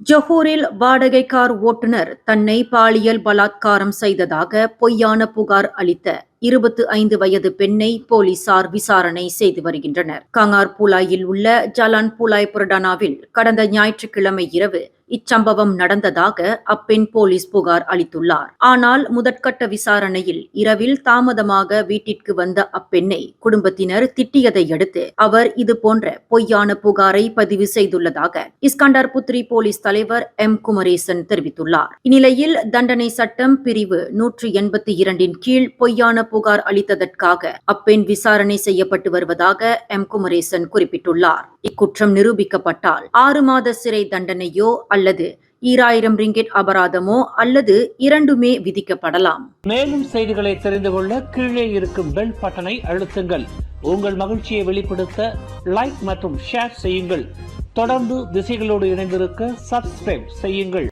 ஜொஹூரில் வாடகை கார் ஓட்டுநர் தன்னை பாலியல் பலாத்காரம் செய்ததாக பொய்யான புகார் அளித்த 25 வயது பெண்ணை போலீசார் விசாரணை செய்து வருகின்றனர். கங்கார்பூலாயில் உள்ள ஜலான் பூலாய் புரடானாவில் கடந்த ஞாயிற்றுக்கிழமை இரவு இச்சம்பவம் நடந்ததாக அப்பெண் போலீஸ் புகார் அளித்துள்ளார். ஆனால் முதற்கட்ட விசாரணையில் இரவில் தாமதமாக வீட்டிற்கு வந்த அப்பெண்ணை குடும்பத்தினர் திட்டியதை அடுத்து அவர் இதுபோன்ற பொய்யான புகாரை பதிவு செய்துள்ளதாக இஸ்கண்டர் புத்ரி போலீஸ் தலைவர் எம் குமரேசன் தெரிவித்துள்ளார். இந்நிலையில் தண்டனை சட்டம் பிரிவு 182 கீழ் பொய்யான புகார் அளித்ததற்காக அப்பெண் விசாரணை செய்யப்பட்டு வருவதாக எம் குமரேசன் குறிப்பிட்டுள்ளார். இக்குற்றம் நிரூபிக்கப்பட்டால் 6 மாத சிறை தண்டனையோ அல்லது 2000 ரிங்கெட் அபராதமோ அல்லது இரண்டுமே விதிக்கப்படலாம். மேலும் செய்திகளை தெரிந்து கொள்ள கீழே இருக்கும் பெல் பட்டனை அழுத்துங்கள். உங்கள் மகிழ்ச்சியை வெளிப்படுத்த லைக் மற்றும் ஷேர் செய்யுங்கள். தொடர்ந்து திசைகளோடு இணைந்திருக்க சப்ஸ்கிரைப் செய்யுங்கள்.